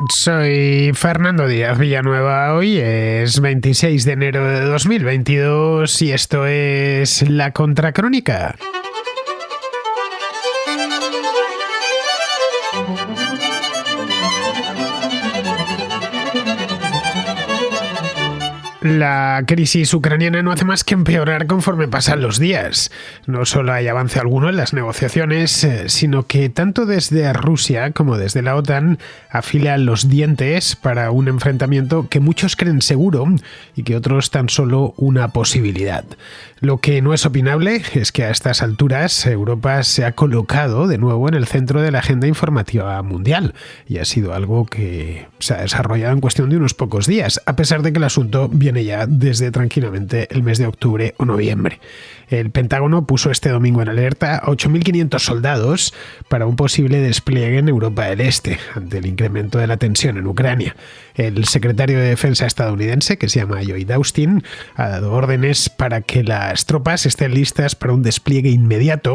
Soy Fernando Díaz Villanueva, hoy es 26 de enero de 2022 y esto es La Contracrónica. La crisis ucraniana no hace más que empeorar conforme pasan los días. No solo hay avance alguno en las negociaciones, sino que tanto desde Rusia como desde la OTAN afilan los dientes para un enfrentamiento que muchos creen seguro y que otros tan solo una posibilidad. Lo que no es opinable es que a estas alturas Europa se ha colocado de nuevo en el centro de la agenda informativa mundial y ha sido algo que se ha desarrollado en cuestión de unos pocos días, a pesar de que el asunto viene ya desde tranquilamente el mes de octubre o noviembre. El Pentágono puso este domingo en alerta a 8.500 soldados para un posible despliegue en Europa del Este ante el incremento de la tensión en Ucrania. El secretario de Defensa estadounidense, que se llama Lloyd Austin, ha dado órdenes para que las tropas estén listas para un despliegue inmediato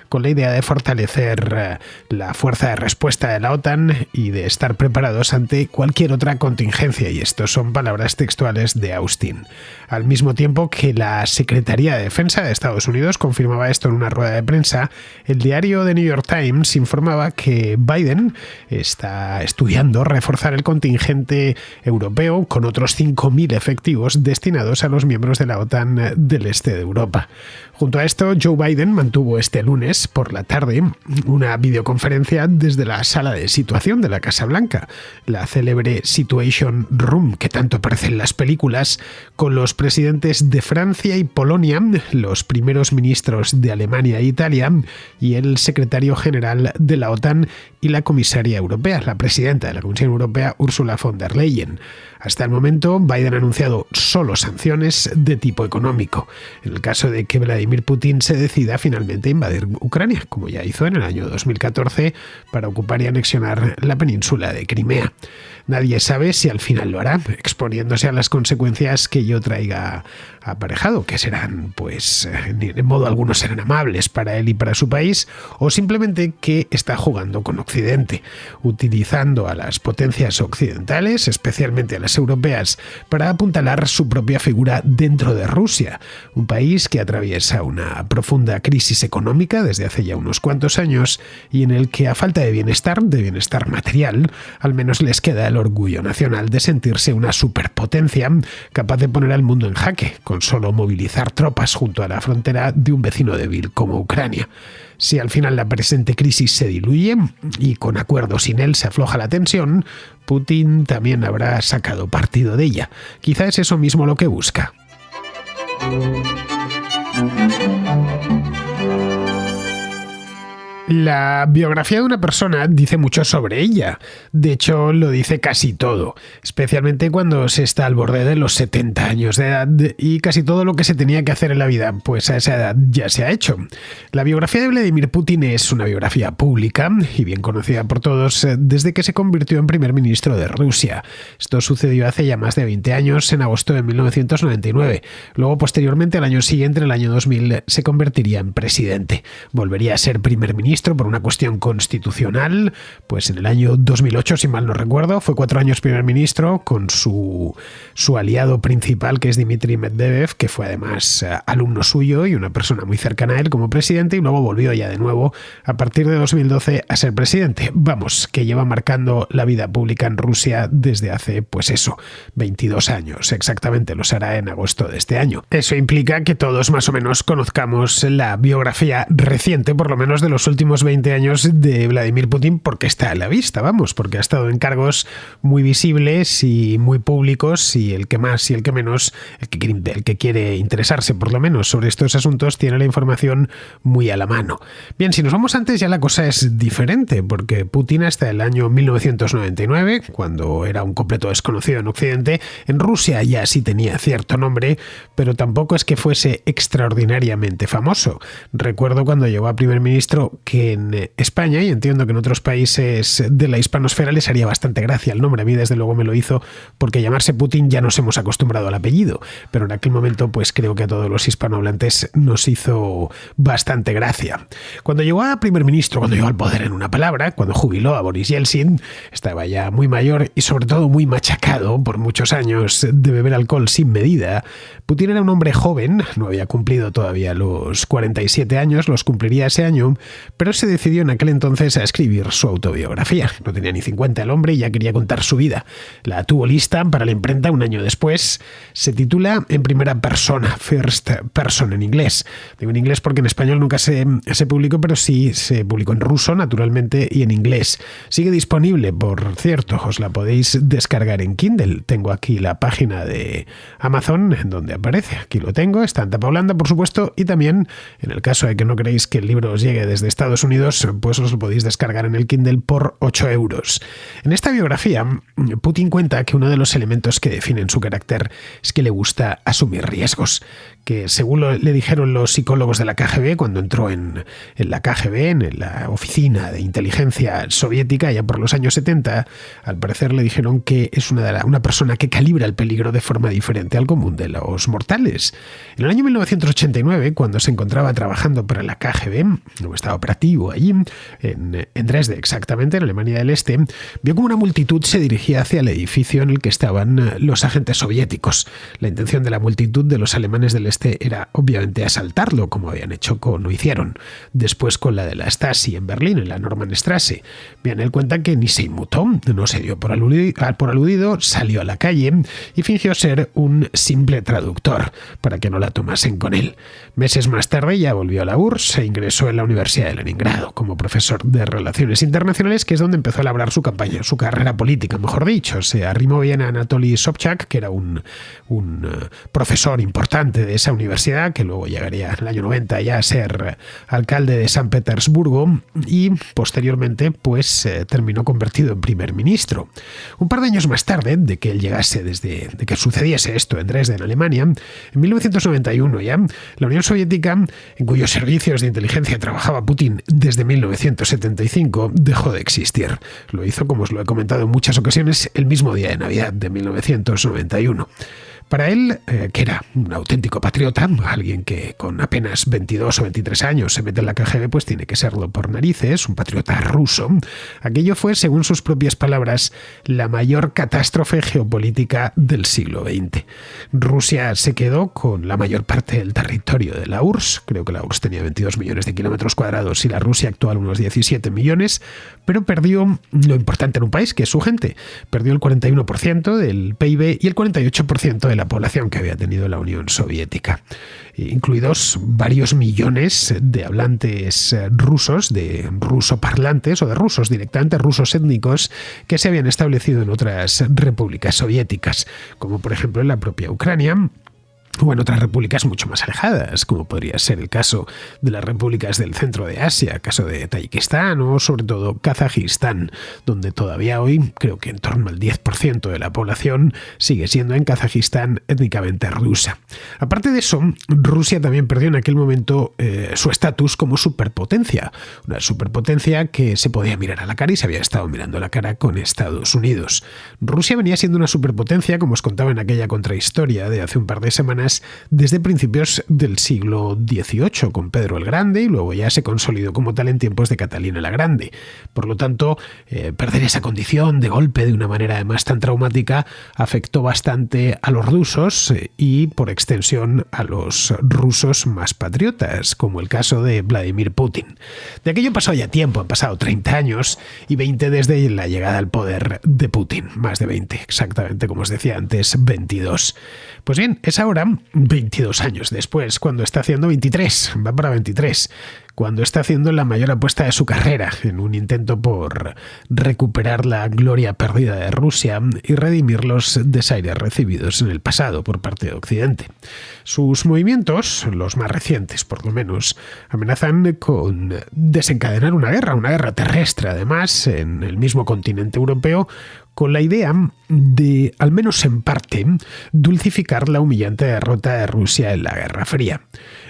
con la idea de fortalecer la fuerza de respuesta de la OTAN y de estar preparados ante cualquier otra contingencia, y estos son palabras textuales de Austin. Al mismo tiempo que la Secretaría de Defensa de Estados Unidos confirmaba esto en una rueda de prensa, el diario The New York Times informaba que Biden está estudiando reforzar el contingente europeo con otros 5.000 efectivos destinados a los miembros de la OTAN del este de Europa. Junto a esto, Joe Biden mantuvo este lunes por la tarde una videoconferencia desde la sala de situación de la Casa Blanca, la célebre Situation Room que tanto aparece en las películas, con los presidentes de Francia y Polonia, los primeros ministros de Alemania e Italia y el secretario general de la OTAN y la comisaria europea, la presidenta de la Comisión Europea, Ursula von der Leyen. Hasta el momento, Biden ha anunciado solo sanciones de tipo económico, en el caso de que Vladimir Putin se decida finalmente a invadir Ucrania, como ya hizo en el año 2014 para ocupar y anexionar la península de Crimea. Nadie sabe si al final lo hará, exponiéndose a las consecuencias que ello traiga aparejado, que serán, pues, de modo alguno serán amables para él y para su país, o simplemente que está jugando con Occidente, utilizando a las potencias occidentales, especialmente a las europeas, para apuntalar su propia figura dentro de Rusia, un país que atraviesa una profunda crisis económica desde hace ya unos cuantos años y en el que, a falta de bienestar material, al menos les queda el orgullo nacional de sentirse una superpotencia capaz de poner al mundo en jaque, con solo movilizar tropas junto a la frontera de un vecino débil como Ucrania. Si al final la presente crisis se diluye y con acuerdo sin él se afloja la tensión, Putin también habrá sacado partido de ella. Quizá es eso mismo lo que busca. La biografía de una persona dice mucho sobre ella. De hecho, lo dice casi todo, especialmente cuando se está al borde de los 70 años de edad y casi todo lo que se tenía que hacer en la vida, pues a esa edad ya se ha hecho. La biografía de Vladimir Putin es una biografía pública y bien conocida por todos desde que se convirtió en primer ministro de Rusia. Esto sucedió hace ya más de 20 años, en agosto de 1999. Luego, posteriormente, al año siguiente, en el año 2000, se convertiría en presidente. Volvería a ser primer ministro por una cuestión constitucional, pues en el año 2008, si mal no recuerdo, fue 4 años primer ministro con su aliado principal, que es Dmitry Medvedev, que fue además alumno suyo y una persona muy cercana a él como presidente, y luego volvió ya de nuevo a partir de 2012 a ser presidente. Vamos, que lleva marcando la vida pública en Rusia desde hace, pues eso, 22 años. Exactamente, los hará en agosto de este año. Eso implica que todos más o menos conozcamos la biografía reciente, por lo menos de los últimos 20 años de Vladimir Putin, porque está a la vista, vamos, porque ha estado en cargos muy visibles y muy públicos, y el que más y el que menos, el que quiere interesarse por lo menos sobre estos asuntos, tiene la información muy a la mano. Bien, si nos vamos antes, ya la cosa es diferente, porque Putin hasta el año 1999, cuando era un completo desconocido en Occidente, en Rusia ya sí tenía cierto nombre, pero tampoco es que fuese extraordinariamente famoso. Recuerdo cuando llegó a primer ministro que que en España, y entiendo que en otros países de la hispanosfera, les haría bastante gracia el nombre. A mí desde luego me lo hizo, porque llamarse Putin ya nos hemos acostumbrado al apellido, pero en aquel momento pues creo que a todos los hispanohablantes nos hizo bastante gracia. Cuando llegó a primer ministro, cuando llegó al poder en una palabra, cuando jubiló a Boris Yeltsin, estaba ya muy mayor y sobre todo muy machacado por muchos años de beber alcohol sin medida. Putin era un hombre joven, no había cumplido todavía los 47 años, los cumpliría ese año, pero se decidió en aquel entonces a escribir su autobiografía. No tenía ni 50 el hombre y ya quería contar su vida. La tuvo lista para la imprenta un año después. Se titula en primera persona, first person en inglés. Digo en inglés porque en español nunca se publicó, pero sí se publicó en ruso, naturalmente, y en inglés. Sigue disponible, por cierto, os la podéis descargar en Kindle. Tengo aquí la página de Amazon en donde aparece. Aquí lo tengo, está en tapa blanda, por supuesto, y también, en el caso de que no queréis que el libro os llegue desde Estados Unidos, pues os lo podéis descargar en el Kindle por 8 euros. En esta biografía, Putin cuenta que uno de los elementos que definen su carácter es que le gusta asumir riesgos, que según le dijeron los psicólogos de la KGB cuando entró en la KGB, en la oficina de inteligencia soviética, ya por los años 70, al parecer le dijeron que es una persona que calibra el peligro de forma diferente al común de los mortales. En el año 1989, cuando se encontraba trabajando para la KGB, o estaba operativo allí, en Dresde exactamente, en Alemania del Este, vio como una multitud se dirigía hacia el edificio en el que estaban los agentes soviéticos. La intención de la multitud de los alemanes del Este era obviamente asaltarlo, como habían hecho lo hicieron después con la de la Stasi en Berlín, en la Normannstrasse. Bien, él cuenta que ni se inmutó, no se dio por aludido, salió a la calle y fingió ser un simple traductor para que no la tomasen con él. Meses más tarde ya volvió a la URSS e ingresó en la Universidad de Leningrado como profesor de Relaciones Internacionales, que es donde empezó a labrar su carrera política, mejor dicho. Se arrimó bien a Anatoly Sobchak, que era un profesor importante de esa universidad, que luego llegaría en el año 90 ya a ser alcalde de San Petersburgo y posteriormente pues terminó convertido en primer ministro. Un par de años más tarde de que él llegase, de que sucediese esto en Dresde, en Alemania, en 1991 ya, la Unión Soviética, en cuyos servicios de inteligencia trabajaba Putin desde 1975, dejó de existir. Lo hizo, como os lo he comentado en muchas ocasiones, el mismo día de Navidad de 1991. Para él, que era un auténtico patriota, alguien que con apenas 22 o 23 años se mete en la KGB, pues tiene que serlo por narices, un patriota ruso. Aquello fue, según sus propias palabras, la mayor catástrofe geopolítica del siglo XX. Rusia se quedó con la mayor parte del territorio de la URSS, creo que la URSS tenía 22 millones de kilómetros cuadrados y la Rusia actual unos 17 millones, pero perdió lo importante en un país, que es su gente. Perdió el 41% del PIB y el 48% de la población que había tenido la Unión Soviética, incluidos varios millones de hablantes rusos, de rusoparlantes o de rusos directamente, rusos étnicos, que se habían establecido en otras repúblicas soviéticas, como por ejemplo en la propia Ucrania, o en otras repúblicas mucho más alejadas, como podría ser el caso de las repúblicas del centro de Asia, caso de Tayikistán o sobre todo Kazajistán, donde todavía hoy creo que en torno al 10% de la población sigue siendo en Kazajistán étnicamente rusa. Aparte de eso, Rusia también perdió en aquel momento su estatus como superpotencia, una superpotencia que se podía mirar a la cara y se había estado mirando a la cara con Estados Unidos. Rusia venía siendo una superpotencia, como os contaba en aquella contrahistoria de hace un par de semanas, desde principios del siglo XVIII con Pedro el Grande, y luego ya se consolidó como tal en tiempos de Catalina la Grande. Por lo tanto, perder esa condición de golpe de una manera además tan traumática afectó bastante a los rusos y por extensión a los rusos más patriotas, como el caso de Vladimir Putin. De aquello pasó ya tiempo, han pasado 30 años y 20 desde la llegada al poder de Putin, más de 20, exactamente como os decía antes, 22. Pues bien, es ahora 22 años después, cuando está haciendo 23, va para 23, cuando está haciendo la mayor apuesta de su carrera en un intento por recuperar la gloria perdida de Rusia y redimir los desaires recibidos en el pasado por parte de Occidente. Sus movimientos, los más recientes por lo menos, amenazan con desencadenar una guerra terrestre además en el mismo continente europeo, con la idea de, al menos en parte, dulcificar la humillante derrota de Rusia en la Guerra Fría.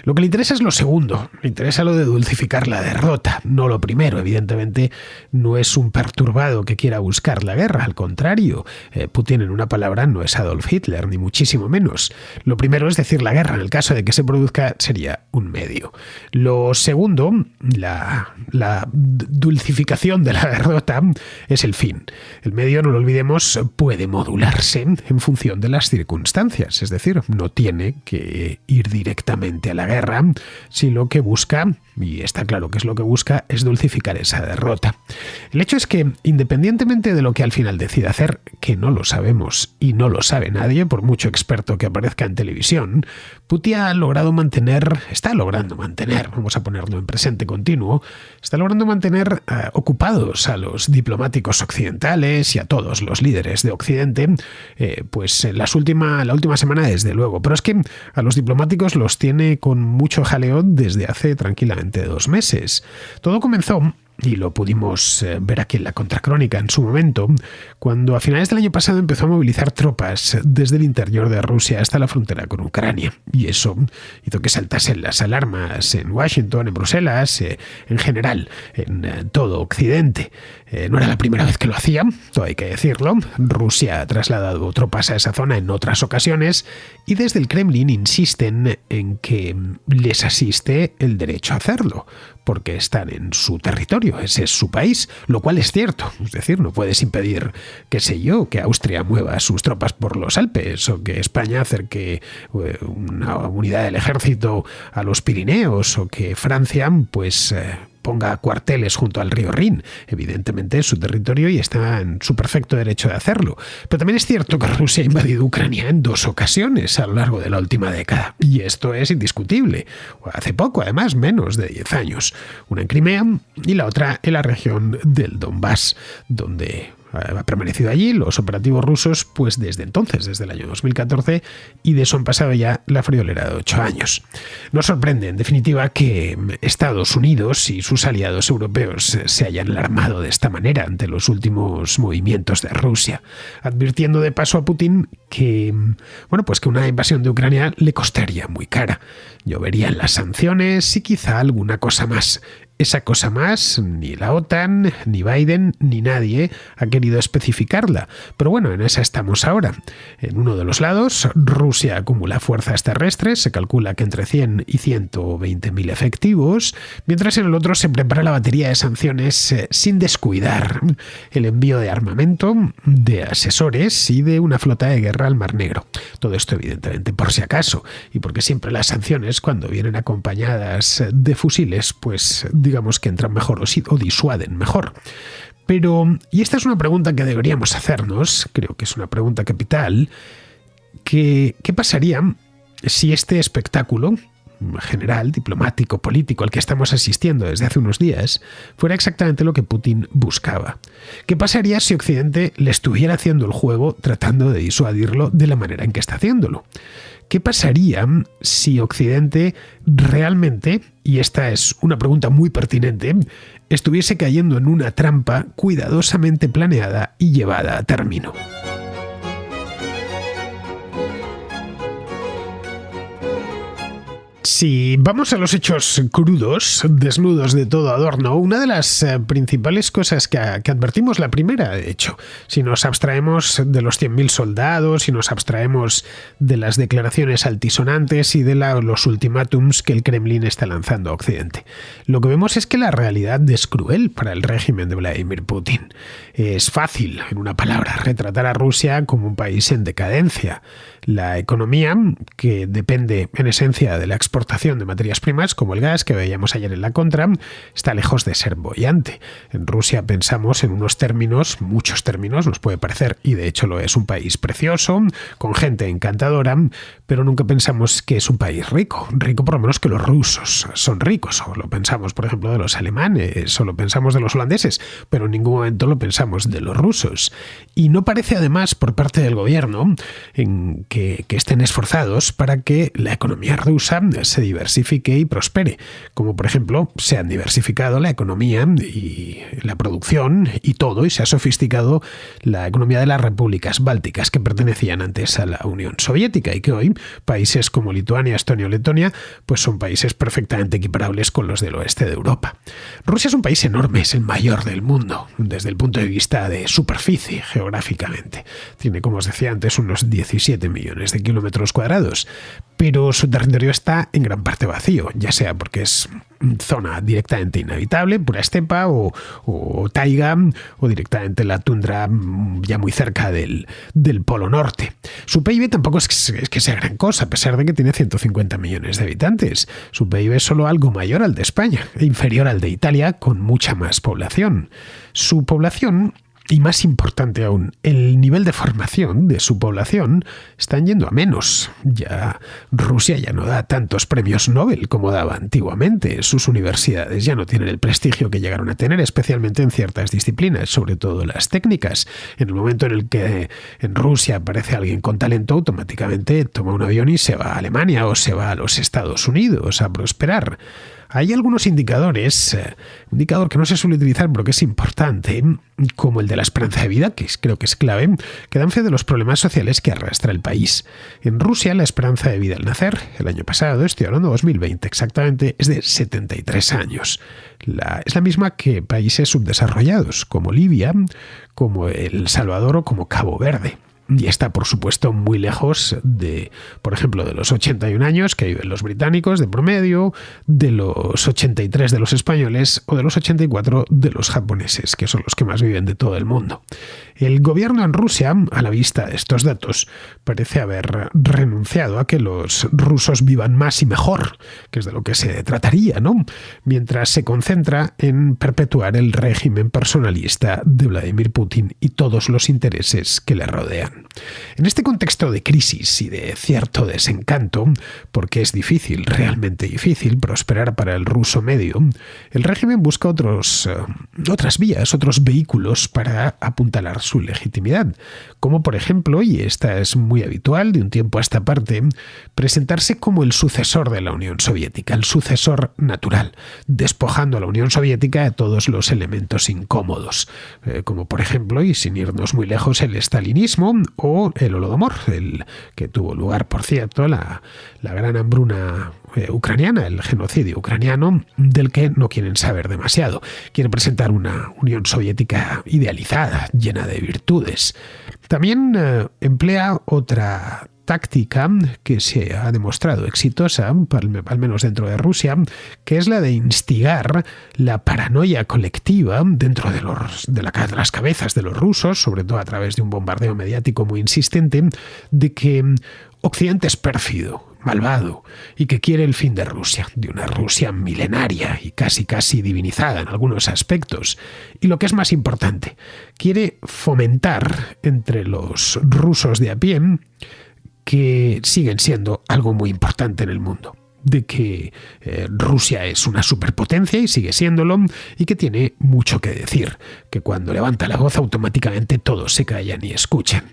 Lo que le interesa es lo segundo, le interesa lo de dulcificar la derrota. No lo primero, evidentemente, no es un perturbado que quiera buscar la guerra, al contrario. Putin, en una palabra, no es Adolf Hitler, ni muchísimo menos. Lo primero es decir, la guerra, en el caso de que se produzca, sería un medio. Lo segundo, la dulcificación de la derrota, es el fin. El medio, no lo olvidemos, puede modularse en función de las circunstancias, es decir, no tiene que ir directamente a la guerra si lo que busca, y está claro que es lo que busca, es dulcificar esa derrota. El hecho es que, independientemente de lo que al final decida hacer, que no lo sabemos y no lo sabe nadie, por mucho experto que aparezca en televisión, Putin está logrando mantener, vamos a ponerlo en presente continuo, está logrando mantener ocupados a los diplomáticos occidentales y a todos los líderes de Occidente, pues la última semana desde luego. Pero es que a los diplomáticos los tiene con mucho jaleo desde hace tranquilamente 2 meses. Todo comenzó, y lo pudimos ver aquí en la Contracrónica en su momento, cuando a finales del año pasado empezó a movilizar tropas desde el interior de Rusia hasta la frontera con Ucrania. Y eso hizo que saltasen las alarmas en Washington, en Bruselas, en general, en todo Occidente. No era la primera vez que lo hacía, todo hay que decirlo. Rusia ha trasladado tropas a esa zona en otras ocasiones y desde el Kremlin insisten en que les asiste el derecho a hacerlo, porque están en su territorio, ese es su país, lo cual es cierto. Es decir, no puedes impedir, qué sé yo, que Austria mueva sus tropas por los Alpes o que España acerque una unidad del ejército a los Pirineos o que Francia, ponga cuarteles junto al río Rin. Evidentemente es su territorio y está en su perfecto derecho de hacerlo. Pero también es cierto que Rusia ha invadido Ucrania en 2 ocasiones a lo largo de la última década. Y esto es indiscutible. Hace poco, además, menos de 10 años. Una en Crimea y la otra en la región del Donbass, donde ha permanecido allí los operativos rusos pues desde entonces, desde el año 2014, y de eso han pasado ya la friolera de 8 años. No sorprende, en definitiva, que Estados Unidos y sus aliados europeos se hayan alarmado de esta manera ante los últimos movimientos de Rusia, advirtiendo de paso a Putin que una invasión de Ucrania le costaría muy cara. Lloverían las sanciones y quizá alguna cosa más. Esa cosa más, ni la OTAN, ni Biden, ni nadie ha querido especificarla. Pero bueno, en esa estamos ahora. En uno de los lados, Rusia acumula fuerzas terrestres, se calcula que entre 100 y 120.000 efectivos, mientras en el otro se prepara la batería de sanciones sin descuidar el envío de armamento, de asesores y de una flota de guerra al Mar Negro. Todo esto, evidentemente, por si acaso, y porque siempre las sanciones, cuando vienen acompañadas de fusiles, pues digamos que entran mejor o disuaden mejor. Pero, y esta es una pregunta que deberíamos hacernos, creo que es una pregunta capital, ¿qué pasaría si este espectáculo general, diplomático, político, al que estamos asistiendo desde hace unos días, fuera exactamente lo que Putin buscaba? ¿Qué pasaría si Occidente le estuviera haciendo el juego tratando de disuadirlo de la manera en que está haciéndolo? ¿Qué pasaría si Occidente realmente, y esta es una pregunta muy pertinente, estuviese cayendo en una trampa cuidadosamente planeada y llevada a término? Si vamos a los hechos crudos, desnudos de todo adorno, una de las principales cosas que advertimos, la primera, de hecho, si nos abstraemos de los 100.000 soldados, si nos abstraemos de las declaraciones altisonantes y de los ultimátums que el Kremlin está lanzando a Occidente, lo que vemos es que la realidad es cruel para el régimen de Vladimir Putin. Es fácil, en una palabra, retratar a Rusia como un país en decadencia. La economía, que depende en esencia de la exportación de materias primas, como el gas que veíamos ayer en la Contra, está lejos de ser boyante. En Rusia pensamos en unos términos, muchos términos, nos puede parecer, y de hecho lo es, un país precioso, con gente encantadora, pero nunca pensamos que es un país rico por lo menos que los rusos son ricos, o lo pensamos, por ejemplo, de los alemanes, o lo pensamos de los holandeses, pero en ningún momento lo pensamos de los rusos. Y no parece además por parte del gobierno en que estén esforzados para que la economía rusa se diversifique y prospere, como por ejemplo se han diversificado la economía y la producción y todo, y se ha sofisticado la economía de las repúblicas bálticas que pertenecían antes a la Unión Soviética y que hoy países como Lituania, Estonia o Letonia pues son países perfectamente equiparables con los del oeste de Europa. Rusia es un país enorme, es el mayor del mundo desde el punto de vista de superficie geográficamente. Tiene, como os decía antes, unos 17 millones de kilómetros cuadrados, pero su territorio está en gran parte vacío, ya sea porque es zona directamente inhabitable, pura estepa o taiga, o directamente la tundra ya muy cerca del Polo Norte. Su PIB tampoco es que sea gran cosa, a pesar de que tiene 150 millones de habitantes. Su PIB es solo algo mayor al de España e inferior al de Italia, con mucha más población. Su población, y más importante aún, el nivel de formación de su población están yendo a menos. Rusia ya no da tantos premios Nobel como daba antiguamente. Sus universidades ya no tienen el prestigio que llegaron a tener, especialmente en ciertas disciplinas, sobre todo las técnicas. En el momento en el que en Rusia aparece alguien con talento, automáticamente toma un avión y se va a Alemania o se va a los Estados Unidos a prosperar. Hay algunos indicadores, un indicador que no se suele utilizar pero que es importante, como el de la esperanza de vida, que creo que es clave, que dan fe de los problemas sociales que arrastra el país. En Rusia la esperanza de vida al nacer, el año pasado, estoy hablando de 2020 exactamente, es de 73 años. Es la misma que países subdesarrollados, como Libia, como El Salvador o como Cabo Verde. Y está, por supuesto, muy lejos de, por ejemplo, de los 81 años que viven los británicos de promedio, de los 83 de los españoles o de los 84 de los japoneses, que son los que más viven de todo el mundo. El gobierno en Rusia, a la vista de estos datos, parece haber renunciado a que los rusos vivan más y mejor, que es de lo que se trataría, ¿no? Mientras se concentra en perpetuar el régimen personalista de Vladimir Putin y todos los intereses que le rodean. En este contexto de crisis y de cierto desencanto, porque es difícil, realmente difícil, prosperar para el ruso medio, el régimen busca otras vías, otros vehículos para apuntalar su legitimidad, como por ejemplo, y esta es muy habitual de un tiempo a esta parte, presentarse como el sucesor de la Unión Soviética, el sucesor natural, despojando a la Unión Soviética de todos los elementos incómodos, como por ejemplo, y sin irnos muy lejos, el estalinismo o el Holodomor, el que tuvo lugar, por cierto, la gran hambruna ucraniana, el genocidio ucraniano, del que no quieren saber demasiado. Quieren presentar una Unión Soviética idealizada, llena de virtudes. También emplea otra táctica que se ha demostrado exitosa, al menos dentro de Rusia, que es la de instigar la paranoia colectiva dentro de las cabezas de los rusos, sobre todo a través de un bombardeo mediático muy insistente, de que Occidente es pérfido, malvado, y que quiere el fin de Rusia, de una Rusia milenaria y casi divinizada en algunos aspectos. Y lo que es más importante, quiere fomentar entre los rusos de a pie, que siguen siendo algo muy importante en el mundo, de que Rusia es una superpotencia y sigue siéndolo, y que tiene mucho que decir, que cuando levanta la voz automáticamente todos se callan y escuchan.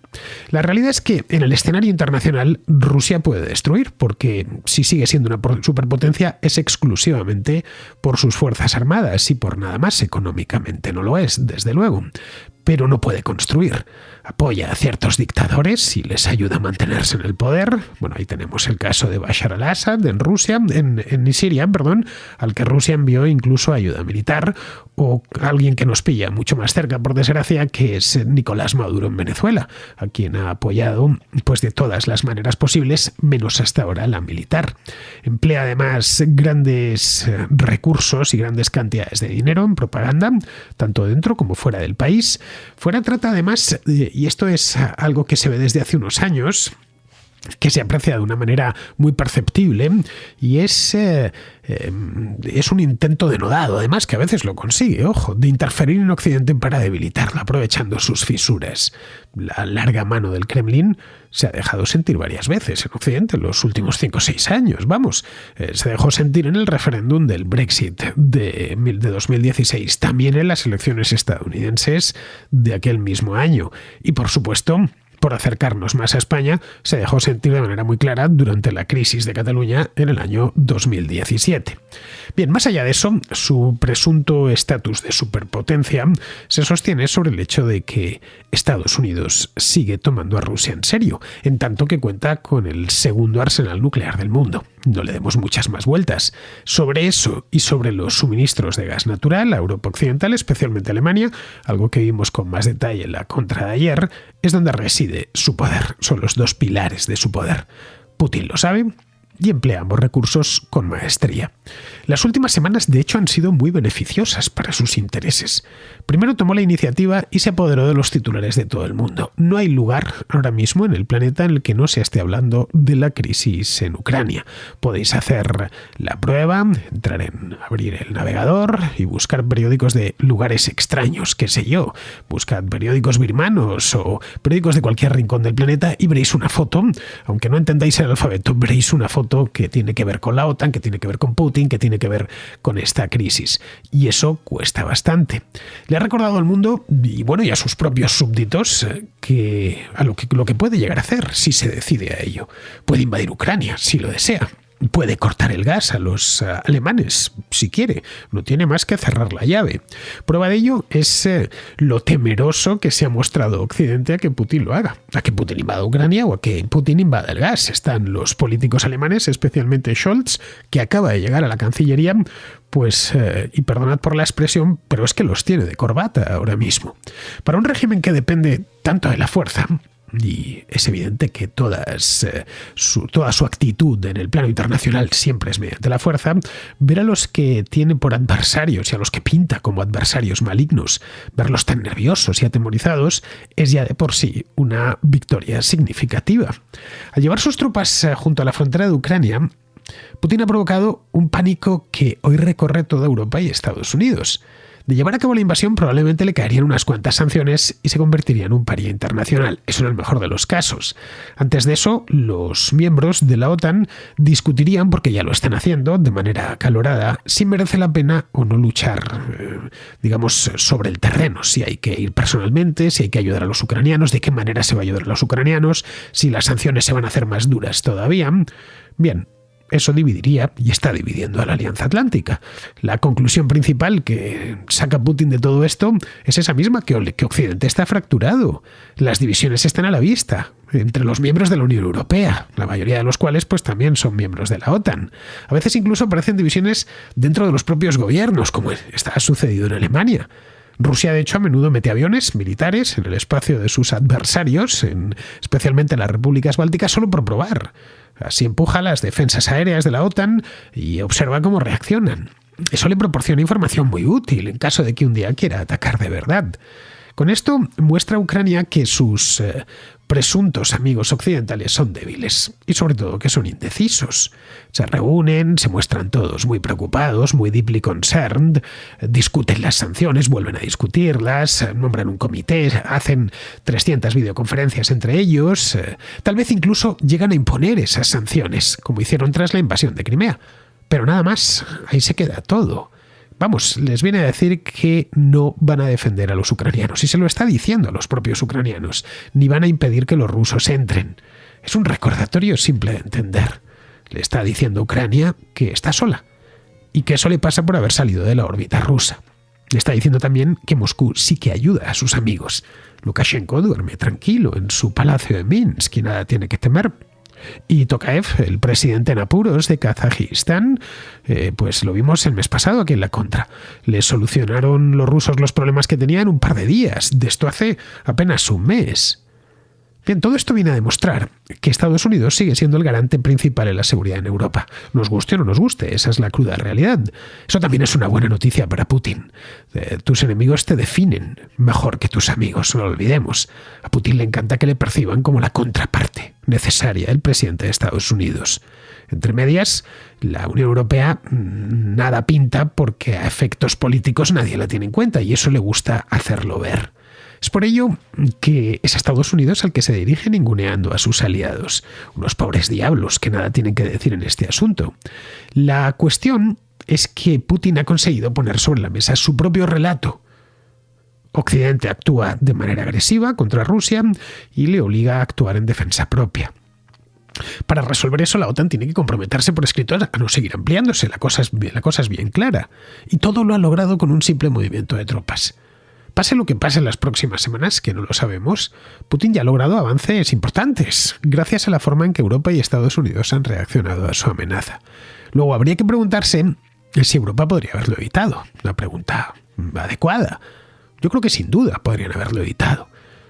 La realidad es que en el escenario internacional Rusia puede destruir, porque si sigue siendo una superpotencia es exclusivamente por sus fuerzas armadas y por nada más. Económicamente no lo es, desde luego, pero no puede construir. Apoya a ciertos dictadores y les ayuda a mantenerse en el poder. Bueno, ahí tenemos el caso de Bashar al-Assad en Siria, al que Rusia envió incluso ayuda militar, o alguien que nos pilla mucho más cerca, por desgracia, que es Nicolás Maduro en Venezuela, a quien ha apoyado pues de todas las maneras posibles, menos hasta ahora la militar. Emplea además grandes recursos y grandes cantidades de dinero en propaganda, tanto dentro como fuera del país. Fuera trata además, y esto es algo que se ve desde hace unos años, que se aprecia de una manera muy perceptible, y es un intento denodado, además que a veces lo consigue, de interferir en Occidente para debilitarlo, aprovechando sus fisuras. La larga mano del Kremlin se ha dejado sentir varias veces en Occidente en los últimos 5 o 6 años, se dejó sentir en el referéndum del Brexit de 2016, también en las elecciones estadounidenses de aquel mismo año, y por supuesto por acercarnos más a España, se dejó sentir de manera muy clara durante la crisis de Cataluña en el año 2017. Bien, más allá de eso, su presunto estatus de superpotencia se sostiene sobre el hecho de que Estados Unidos sigue tomando a Rusia en serio, en tanto que cuenta con el segundo arsenal nuclear del mundo. No le demos muchas más vueltas. Sobre eso y sobre los suministros de gas natural a Europa Occidental, especialmente Alemania, algo que vimos con más detalle en la contra de ayer, es donde reside su poder. Son los dos pilares de su poder. Putin lo sabe y emplea ambos recursos con maestría. Las últimas semanas, de hecho, han sido muy beneficiosas para sus intereses. Primero tomó la iniciativa y se apoderó de los titulares de todo el mundo. No hay lugar ahora mismo en el planeta en el que no se esté hablando de la crisis en Ucrania. Podéis hacer la prueba, abrir el navegador y buscar periódicos de lugares extraños, qué sé yo. Buscad periódicos birmanos o periódicos de cualquier rincón del planeta y veréis una foto. Aunque no entendáis el alfabeto, veréis una foto que tiene que ver con la OTAN, que tiene que ver con Putin, que tiene que ver con esta crisis. Y eso cuesta bastante. Le ha recordado al mundo y a sus propios súbditos lo que puede llegar a hacer si se decide a ello. Puede invadir Ucrania si lo desea. Puede cortar el gas a los alemanes, si quiere. No tiene más que cerrar la llave. Prueba de ello es lo temeroso que se ha mostrado Occidente a que Putin lo haga. A que Putin invada Ucrania o a que Putin invada el gas. Están los políticos alemanes, especialmente Scholz, que acaba de llegar a la Cancillería, y perdonad por la expresión, pero es que los tiene de corbata ahora mismo. Para un régimen que depende tanto de la fuerza, y es evidente que toda su actitud en el plano internacional siempre es mediante la fuerza, ver a los que tiene por adversarios y a los que pinta como adversarios malignos, verlos tan nerviosos y atemorizados, es ya de por sí una victoria significativa. Al llevar sus tropas junto a la frontera de Ucrania, Putin ha provocado un pánico que hoy recorre toda Europa y Estados Unidos. De llevar a cabo la invasión probablemente le caerían unas cuantas sanciones y se convertiría en un paria internacional. Eso en el mejor de los casos. Antes de eso, los miembros de la OTAN discutirían, porque ya lo están haciendo de manera acalorada, si merece la pena o no luchar, sobre el terreno. Si hay que ir personalmente, si hay que ayudar a los ucranianos, de qué manera se va a ayudar a los ucranianos, si las sanciones se van a hacer más duras todavía. Bien. Eso dividiría y está dividiendo a la Alianza Atlántica. La conclusión principal que saca Putin de todo esto es esa misma, que Occidente está fracturado. Las divisiones están a la vista entre los miembros de la Unión Europea, la mayoría de los cuales también son miembros de la OTAN. A veces incluso aparecen divisiones dentro de los propios gobiernos, como está sucedido en Alemania. Rusia, de hecho, a menudo mete aviones militares en el espacio de sus adversarios, especialmente en las repúblicas bálticas, solo por probar. Así empuja las defensas aéreas de la OTAN y observa cómo reaccionan. Eso le proporciona información muy útil en caso de que un día quiera atacar de verdad. Con esto muestra a Ucrania que sus presuntos amigos occidentales son débiles y sobre todo que son indecisos. Se reúnen, se muestran todos muy preocupados, muy deeply concerned, discuten las sanciones, vuelven a discutirlas, nombran un comité, hacen 300 videoconferencias entre ellos, tal vez incluso llegan a imponer esas sanciones, como hicieron tras la invasión de Crimea. Pero nada más, ahí se queda todo. Les viene a decir que no van a defender a los ucranianos, y se lo está diciendo a los propios ucranianos, ni van a impedir que los rusos entren. Es un recordatorio simple de entender. Le está diciendo a Ucrania que está sola, y que eso le pasa por haber salido de la órbita rusa. Le está diciendo también que Moscú sí que ayuda a sus amigos. Lukashenko duerme tranquilo en su palacio de Minsk y nada tiene que temer. Y Tokayev, el presidente en apuros de Kazajistán, lo vimos el mes pasado aquí en la contra. Le solucionaron los rusos los problemas que tenían en un par de días, de esto hace apenas un mes. Bien, todo esto viene a demostrar que Estados Unidos sigue siendo el garante principal en la seguridad en Europa. Nos guste o no nos guste, esa es la cruda realidad. Eso también es una buena noticia para Putin. Tus enemigos te definen mejor que tus amigos, no lo olvidemos. A Putin le encanta que le perciban como la contraparte necesaria del presidente de Estados Unidos. Entre medias, la Unión Europea nada pinta porque a efectos políticos nadie la tiene en cuenta y eso le gusta hacerlo ver. Es por ello que es a Estados Unidos al que se dirige ninguneando a sus aliados, unos pobres diablos que nada tienen que decir en este asunto. La cuestión es que Putin ha conseguido poner sobre la mesa su propio relato. Occidente actúa de manera agresiva contra Rusia y le obliga a actuar en defensa propia. Para resolver eso, la OTAN tiene que comprometerse por escrito a no seguir ampliándose. La cosa es bien clara. Y todo lo ha logrado con un simple movimiento de tropas. Pase lo que pase en las próximas semanas, que no lo sabemos, Putin ya ha logrado avances importantes, gracias a la forma en que Europa y Estados Unidos han reaccionado a su amenaza. Luego habría que preguntarse si Europa podría haberlo evitado. Una pregunta adecuada. Yo creo que sin duda podrían haberlo evitado.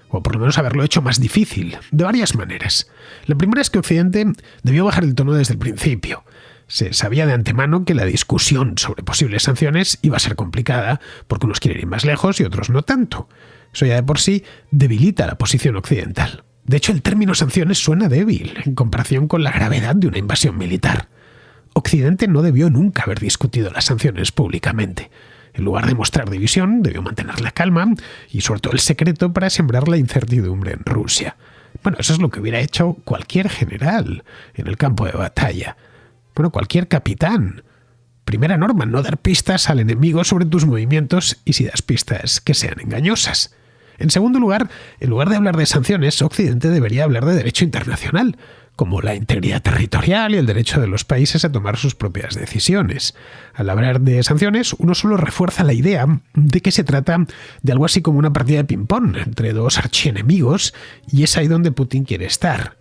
O por lo menos haberlo hecho más difícil, de varias maneras. La primera es que Occidente debió bajar el tono desde el principio. Se sabía de antemano que la discusión sobre posibles sanciones iba a ser complicada, porque unos quieren ir más lejos y otros no tanto. Eso ya de por sí debilita la posición occidental. De hecho, el término sanciones suena débil en comparación con la gravedad de una invasión militar. Occidente no debió nunca haber discutido las sanciones públicamente. En lugar de mostrar división, debió mantener la calma y sobre todo el secreto para sembrar la incertidumbre en Rusia. Bueno, eso es lo que hubiera hecho cualquier general en el campo de batalla. Bueno, cualquier capitán. Primera norma, no dar pistas al enemigo sobre tus movimientos y si das pistas que sean engañosas. En segundo lugar, en lugar de hablar de sanciones, Occidente debería hablar de derecho internacional, como la integridad territorial y el derecho de los países a tomar sus propias decisiones. Al hablar de sanciones, uno solo refuerza la idea de que se trata de algo así como una partida de ping-pong entre dos archienemigos, y es ahí donde Putin quiere estar.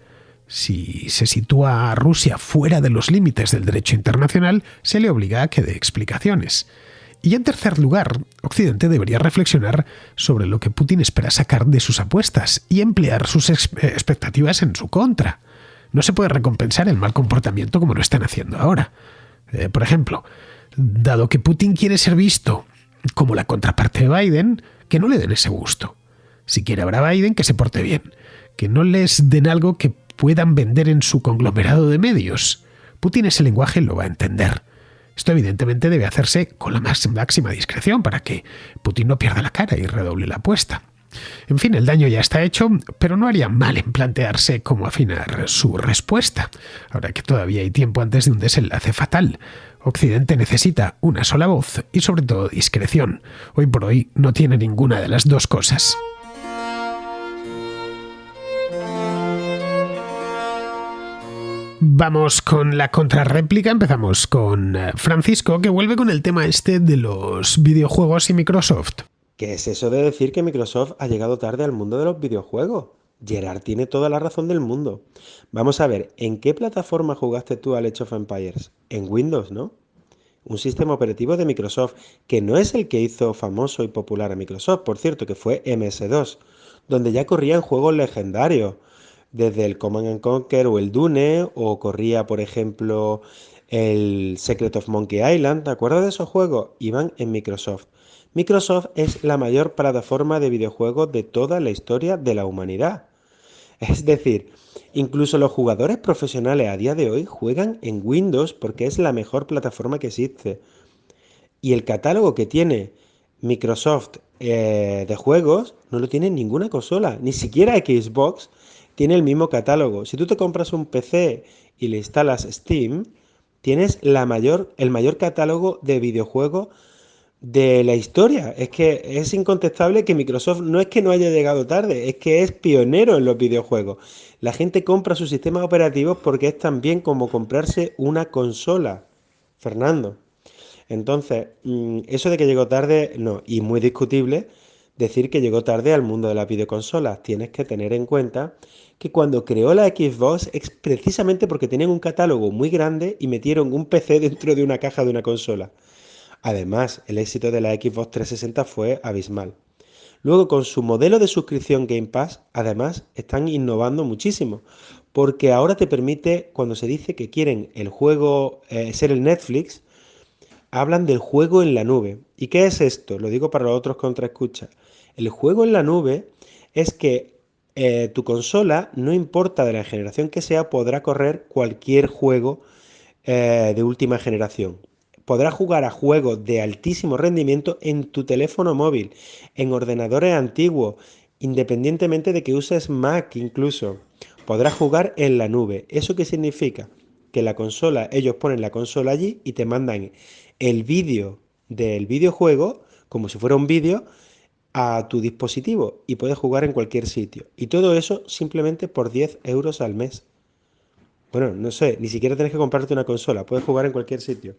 Si se sitúa a Rusia fuera de los límites del derecho internacional, se le obliga a que dé explicaciones. Y en tercer lugar, Occidente debería reflexionar sobre lo que Putin espera sacar de sus apuestas y emplear sus expectativas en su contra. No se puede recompensar el mal comportamiento como lo están haciendo ahora. Por ejemplo, dado que Putin quiere ser visto como la contraparte de Biden, que no le den ese gusto. Si quiere habrá Biden, que se porte bien. Que no les den algo que puedan vender en su conglomerado de medios. Putin ese lenguaje lo va a entender. Esto evidentemente debe hacerse con la máxima discreción para que Putin no pierda la cara y redoble la apuesta. En fin, el daño ya está hecho, pero no haría mal en plantearse cómo afinar su respuesta, ahora que todavía hay tiempo antes de un desenlace fatal. Occidente necesita una sola voz y sobre todo discreción. Hoy por hoy no tiene ninguna de las dos cosas. Vamos con la contrarréplica. Empezamos con Francisco, que vuelve con el tema este de los videojuegos y Microsoft. ¿Qué es eso de decir que Microsoft ha llegado tarde al mundo de los videojuegos? Gerard tiene toda la razón del mundo. Vamos a ver, ¿en qué plataforma jugaste tú al Age of Empires? En Windows, ¿no? Un sistema operativo de Microsoft, que no es el que hizo famoso y popular a Microsoft, por cierto, que fue MS2, donde ya corrían juegos legendarios, desde el Command and Conquer o el Dune, o corría, por ejemplo, el Secret of Monkey Island. ¿Te acuerdas de esos juegos? Iban en Microsoft. Microsoft es la mayor plataforma de videojuegos de toda la historia de la humanidad. Es decir, incluso los jugadores profesionales a día de hoy juegan en Windows porque es la mejor plataforma que existe. Y el catálogo que tiene Microsoft de juegos no lo tiene ninguna consola, ni siquiera Xbox tiene el mismo catálogo. Si tú te compras un PC y le instalas Steam, tienes el mayor catálogo de videojuegos de la historia. Es que es incontestable que Microsoft no es que no haya llegado tarde, es que es pionero en los videojuegos. La gente compra sus sistemas operativos porque es tan bien como comprarse una consola, Fernando. Entonces, eso de que llegó tarde, no, y muy discutible decir que llegó tarde al mundo de las videoconsolas. Tienes que tener en cuenta que cuando creó la Xbox es precisamente porque tenían un catálogo muy grande y metieron un PC dentro de una caja de una consola. Además, el éxito de la Xbox 360 fue abismal. Luego, con su modelo de suscripción Game Pass, además, están innovando muchísimo, porque ahora te permite, cuando se dice que quieren el juego ser el Netflix, hablan del juego en la nube. ¿Y qué es esto? Lo digo para los otros contraescuchas. El juego en la nube es que tu consola, no importa de la generación que sea, podrá correr cualquier juego de última generación. Podrás jugar a juegos de altísimo rendimiento en tu teléfono móvil, en ordenadores antiguos, independientemente de que uses Mac incluso. Podrás jugar en la nube. ¿Eso qué significa? Que la consola, ellos ponen la consola allí y te mandan el vídeo del videojuego, como si fuera un vídeo, a tu dispositivo y puedes jugar en cualquier sitio. Y todo eso simplemente por 10 euros al mes. Bueno, no sé, ni siquiera tienes que comprarte una consola, puedes jugar en cualquier sitio.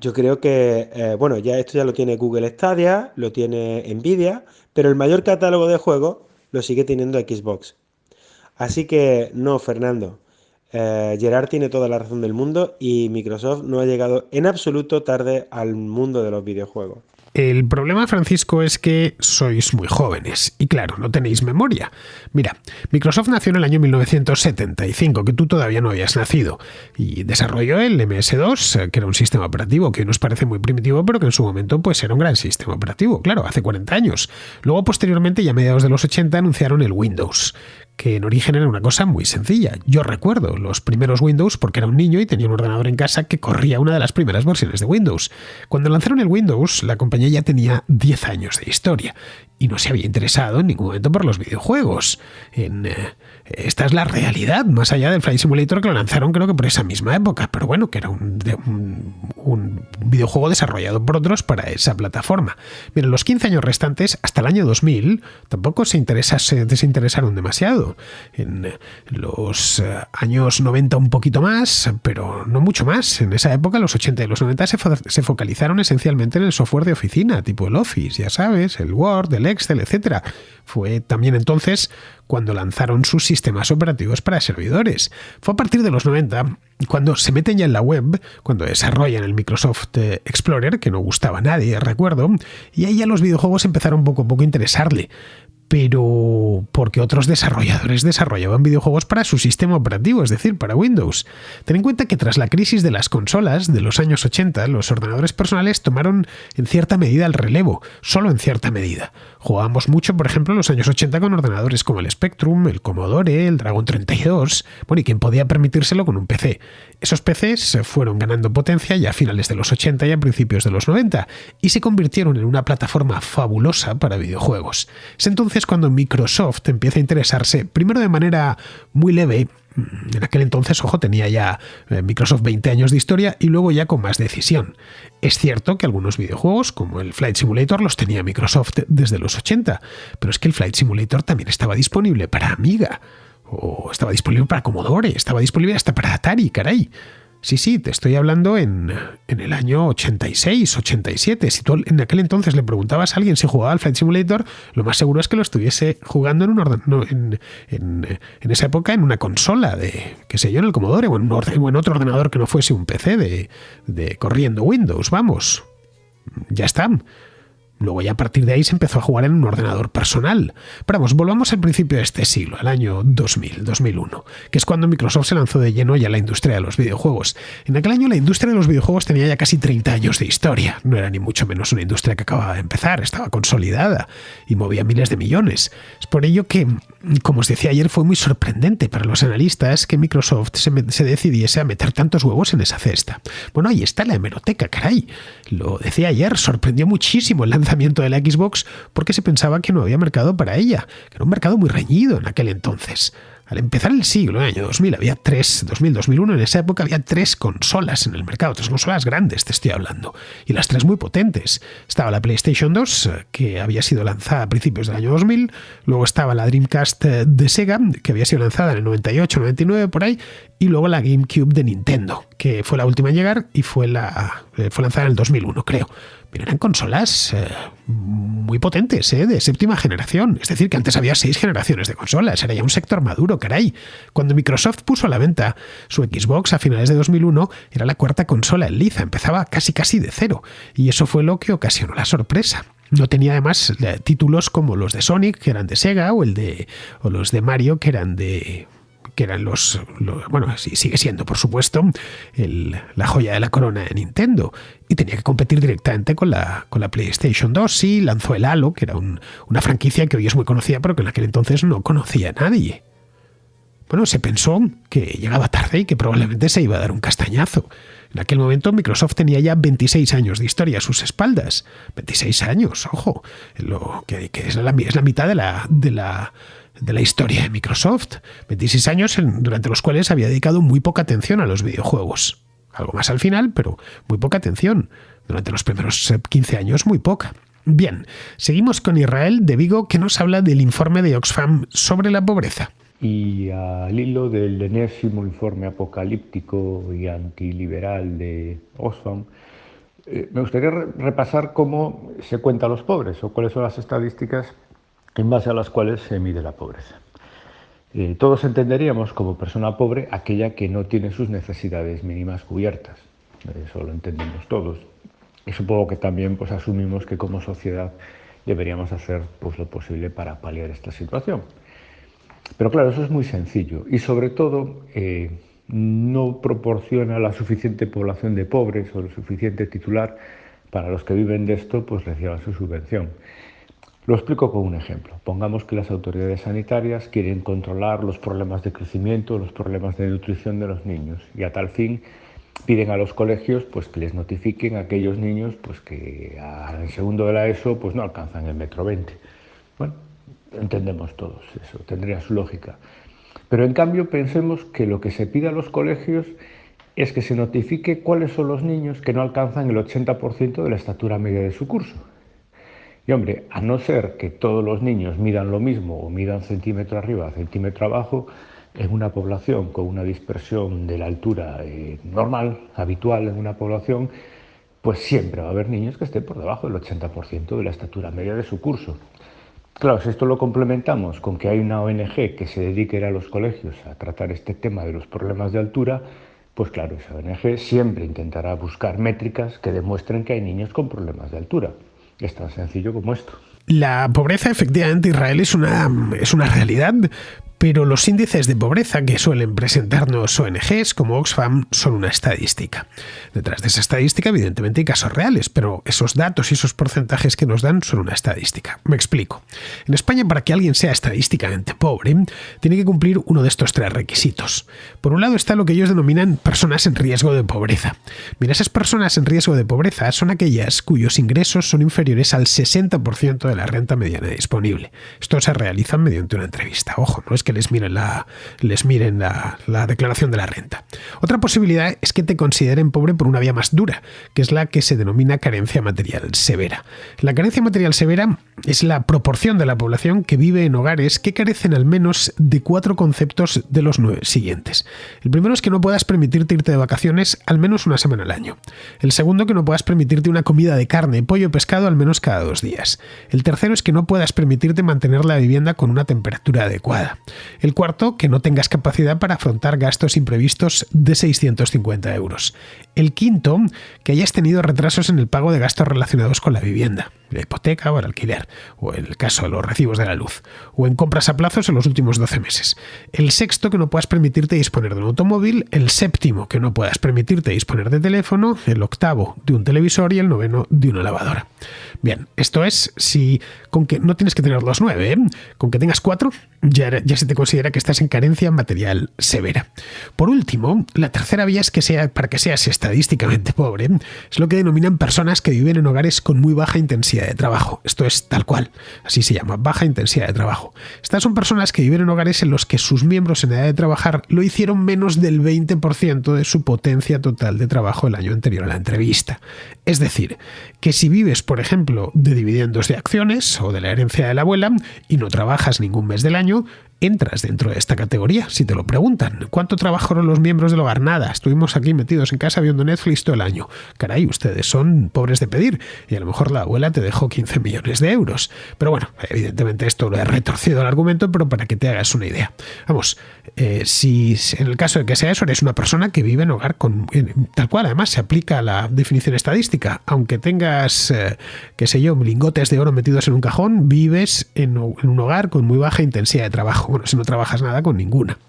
Yo creo que, bueno, ya esto ya lo tiene Google Stadia, lo tiene Nvidia, pero el mayor catálogo de juegos lo sigue teniendo Xbox. Así que no, Fernando. Gerard tiene toda la razón del mundo y Microsoft no ha llegado en absoluto tarde al mundo de los videojuegos. El problema, Francisco, es que sois muy jóvenes y claro, no tenéis memoria. Mira, Microsoft nació en el año 1975, que tú todavía no habías nacido, y desarrolló el MS2, que era un sistema operativo que hoy nos parece muy primitivo, pero que en su momento pues era un gran sistema operativo, claro, hace 40 años. Luego, posteriormente, y a mediados de los 80, anunciaron el Windows, que en origen era una cosa muy sencilla. Yo recuerdo los primeros Windows porque era un niño y tenía un ordenador en casa que corría una de las primeras versiones de Windows. Cuando lanzaron el Windows, la compañía ya tenía 10 años de historia y no se había interesado en ningún momento por los videojuegos. Esta es la realidad, más allá del Flight Simulator, que lo lanzaron creo que por esa misma época, pero bueno, que era un videojuego desarrollado por otros para esa plataforma. Mira, los 15 años restantes, hasta el año 2000, tampoco se desinteresaron demasiado. En los años 90 un poquito más, pero no mucho más. En esa época, los 80 y los 90, se focalizaron esencialmente en el software de oficina, tipo el Office, ya sabes, el Word, el Excel, etc. Fue también entonces cuando lanzaron sus sistemas operativos para servidores. Fue a partir de los 90 cuando se meten ya en la web, cuando desarrollan el Microsoft Explorer, que no gustaba a nadie, recuerdo, y ahí ya los videojuegos empezaron poco a poco a interesarle. Pero porque otros desarrolladores desarrollaban videojuegos para su sistema operativo, es decir, para Windows. Ten en cuenta que tras la crisis de las consolas de los años 80, los ordenadores personales tomaron en cierta medida el relevo, solo en cierta medida. Jugábamos mucho, por ejemplo, en los años 80 con ordenadores como el Spectrum, el Commodore, el Dragon 32, bueno, y quien podía permitírselo con un PC. Esos PCs fueron ganando potencia ya a finales de los 80 y a principios de los 90 y se convirtieron en una plataforma fabulosa para videojuegos. Es entonces cuando Microsoft empieza a interesarse, primero de manera muy leve. En aquel entonces, ojo, tenía ya Microsoft 20 años de historia y luego ya con más decisión. Es cierto que algunos videojuegos, como el Flight Simulator, los tenía Microsoft desde los 80, pero es que el Flight Simulator también estaba disponible para Amiga, o estaba disponible para Commodore, estaba disponible hasta para Atari, caray. Sí, te estoy hablando en el año 86, 87. Si tú en aquel entonces le preguntabas a alguien si jugaba al Flight Simulator, lo más seguro es que lo estuviese jugando en esa época en una consola de, qué sé yo, en el Commodore o en otro ordenador que no fuese un PC de corriendo Windows, vamos. Ya está. Luego ya a partir de ahí se empezó a jugar en un ordenador personal. Pero vamos, volvamos al principio de este siglo, al año 2000, 2001, que es cuando Microsoft se lanzó de lleno ya a la industria de los videojuegos. En aquel año la industria de los videojuegos tenía ya casi 30 años de historia. No era ni mucho menos una industria que acababa de empezar, estaba consolidada y movía miles de millones. Es por ello que, como os decía ayer, fue muy sorprendente para los analistas que Microsoft se decidiese a meter tantos huevos en esa cesta. Bueno, ahí está la hemeroteca, caray. Lo decía ayer, sorprendió muchísimo el lanzamiento de la Xbox porque se pensaba que no había mercado para ella, que era un mercado muy reñido en aquel entonces. Al empezar el siglo, en el año 2000, había 2001, en esa época había 3 consolas en el mercado, 3 consolas grandes te estoy hablando, y las 3 muy potentes. Estaba la PlayStation 2, que había sido lanzada a principios del año 2000, luego estaba la Dreamcast de Sega, que había sido lanzada en el 98, 99, por ahí, y luego la GameCube de Nintendo, que fue la última en llegar y fue lanzada en el 2001, creo. Pero eran consolas muy potentes, de séptima generación. Es decir, que antes había 6 generaciones de consolas. Era ya un sector maduro, caray. Cuando Microsoft puso a la venta su Xbox a finales de 2001, era la 4ª consola en liza. Empezaba casi de cero. Y eso fue lo que ocasionó la sorpresa. No tenía además títulos como los de Sonic, que eran de Sega, o los de Mario, que eran bueno, sí, sigue siendo, por supuesto, la joya de la corona de Nintendo. Y tenía que competir directamente con la PlayStation 2. Sí, lanzó el Halo, que era una franquicia que hoy es muy conocida, pero que en aquel entonces no conocía a nadie. Bueno, se pensó que llegaba tarde y que probablemente se iba a dar un castañazo. En aquel momento Microsoft tenía ya 26 años de historia a sus espaldas. 26 años, ojo, que es la mitad de la historia de Microsoft. 26 años durante los cuales había dedicado muy poca atención a los videojuegos. Algo más al final, pero muy poca atención. Durante los primeros 15 años, muy poca. Bien, seguimos con Israel de Vigo, que nos habla del informe de Oxfam sobre la pobreza. Y al hilo del enésimo informe apocalíptico y antiliberal de Oxfam, me gustaría repasar cómo se cuenta a los pobres o cuáles son las estadísticas en base a las cuales se mide la pobreza. Todos entenderíamos como persona pobre aquella que no tiene sus necesidades mínimas cubiertas. Eso lo entendemos todos. Y supongo que también pues, asumimos que como sociedad deberíamos hacer pues, lo posible para paliar esta situación. Pero claro, eso es muy sencillo y sobre todo no proporciona la suficiente población de pobres o el suficiente titular para los que viven de esto pues reciban su subvención. Lo explico con un ejemplo. Pongamos que las autoridades sanitarias quieren controlar los problemas de crecimiento, los problemas de nutrición de los niños y a tal fin piden a los colegios pues, que les notifiquen a aquellos niños pues, que en segundo de la ESO pues, no alcanzan el 1,20 m. Bueno, entendemos todos eso, tendría su lógica. Pero en cambio pensemos que lo que se pide a los colegios es que se notifique cuáles son los niños que no alcanzan el 80% de la estatura media de su curso. Y hombre, a no ser que todos los niños midan lo mismo o midan centímetro arriba, centímetro abajo, en una población con una dispersión de la altura normal, habitual en una población, pues siempre va a haber niños que estén por debajo del 80% de la estatura media de su curso. Claro, si esto lo complementamos con que hay una ONG que se dedique a ir a los colegios a tratar este tema de los problemas de altura, pues claro, esa ONG siempre intentará buscar métricas que demuestren que hay niños con problemas de altura. Es tan sencillo como esto. La pobreza, efectivamente, Israel es una realidad, pero los índices de pobreza que suelen presentarnos ONGs como Oxfam son una estadística. Detrás de esa estadística, evidentemente, hay casos reales, pero esos datos y esos porcentajes que nos dan son una estadística. Me explico. En España, para que alguien sea estadísticamente pobre, tiene que cumplir uno de estos 3 requisitos. Por un lado está lo que ellos denominan personas en riesgo de pobreza. Mira, esas personas en riesgo de pobreza son aquellas cuyos ingresos son inferiores al 60% de la renta mediana disponible. Esto se realiza mediante una entrevista. Ojo, no es que les miren la declaración de la renta. Otra posibilidad es que te consideren pobre por una vía más dura, que es la que se denomina carencia material severa. La carencia material severa es la proporción de la población que vive en hogares que carecen al menos de 4 conceptos de los 9 siguientes. El primero es que no puedas permitirte irte de vacaciones al menos una semana al año. El segundo, que no puedas permitirte una comida de carne, pollo o pescado al menos cada 2 días. El tercero es que no puedas permitirte mantener la vivienda con una temperatura adecuada. El cuarto, que no tengas capacidad para afrontar gastos imprevistos de 650 euros. El quinto, que hayas tenido retrasos en el pago de gastos relacionados con la vivienda, la hipoteca o el alquiler, o en el caso de los recibos de la luz, o en compras a plazos en los últimos 12 meses. El sexto, que no puedas permitirte disponer de un automóvil. El séptimo, que no puedas permitirte disponer de teléfono. El octavo, de un televisor. Y el noveno, de una lavadora. Bien, esto es si con que no tienes que tener los 9, con que tengas 4, ya se te considera que estás en carencia material severa. Por último, la tercera vía es que para que seas estadísticamente pobre, es lo que denominan personas que viven en hogares con muy baja intensidad de trabajo. Esto es tal cual, así se llama, baja intensidad de trabajo. Estas son personas que viven en hogares en los que sus miembros en edad de trabajar lo hicieron menos del 20% de su potencia total de trabajo el año anterior a la entrevista. Es decir, que si vives, por ejemplo, de dividendos de acciones o de la herencia de la abuela y no trabajas ningún mes del año, entras dentro de esta categoría. Si te lo preguntan, ¿cuánto trabajaron los miembros del hogar? Nada, estuvimos aquí metidos en casa viendo Netflix todo el año. Caray, ustedes son pobres de pedir y a lo mejor la abuela te dejó 15 millones de euros. Pero bueno, evidentemente esto lo he retorcido el argumento, pero para que te hagas una idea. Vamos, si en el caso de que sea eso, eres una persona que vive en hogar tal cual, además se aplica la definición estadística. Aunque tengas, lingotes de oro metidos en un cajón, vives en un hogar con muy baja intensidad de trabajo. Bueno, si no trabajas nada, con ninguna.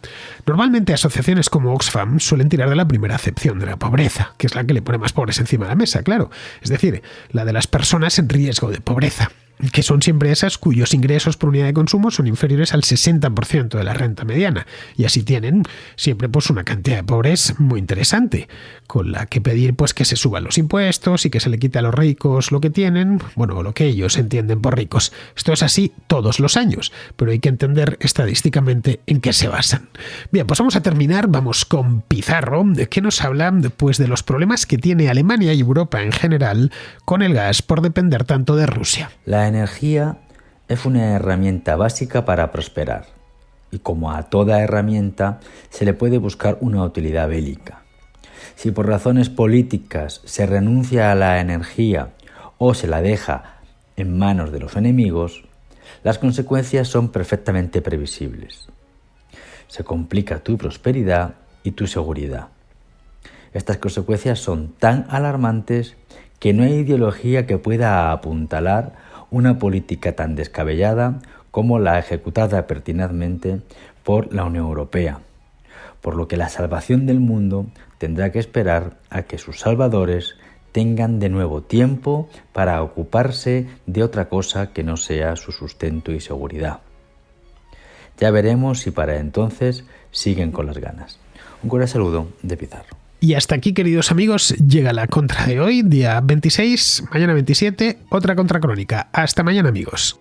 Normalmente asociaciones como Oxfam suelen tirar de la primera acepción de la pobreza, que es la que le pone más pobres encima de la mesa, claro. Es decir, la de las personas en riesgo de pobreza. que son siempre esas cuyos ingresos por unidad de consumo son inferiores al 60% de la renta mediana. Y así tienen siempre pues una cantidad de pobres muy interesante, con la que pedir pues que se suban los impuestos y que se le quite a los ricos lo que tienen, bueno, lo que ellos entienden por ricos. Esto es así todos los años, pero hay que entender estadísticamente en qué se basan. Bien, pues vamos a terminar, vamos con Pizarro, que nos habla pues de los problemas que tiene Alemania y Europa en general con el gas por depender tanto de Rusia. La energía es una herramienta básica para prosperar, y como a toda herramienta se le puede buscar una utilidad bélica. Si por razones políticas se renuncia a la energía o se la deja en manos de los enemigos, las consecuencias son perfectamente previsibles. Se complica tu prosperidad y tu seguridad. Estas consecuencias son tan alarmantes que no hay ideología que pueda apuntalar una política tan descabellada como la ejecutada pertinazmente por la Unión Europea, por lo que la salvación del mundo tendrá que esperar a que sus salvadores tengan de nuevo tiempo para ocuparse de otra cosa que no sea su sustento y seguridad. Ya veremos si para entonces siguen con las ganas. Un cordial saludo de Pizarro. Y hasta aquí, queridos amigos, llega la contra de hoy, día 26, mañana 27, otra contracrónica. Hasta mañana, amigos.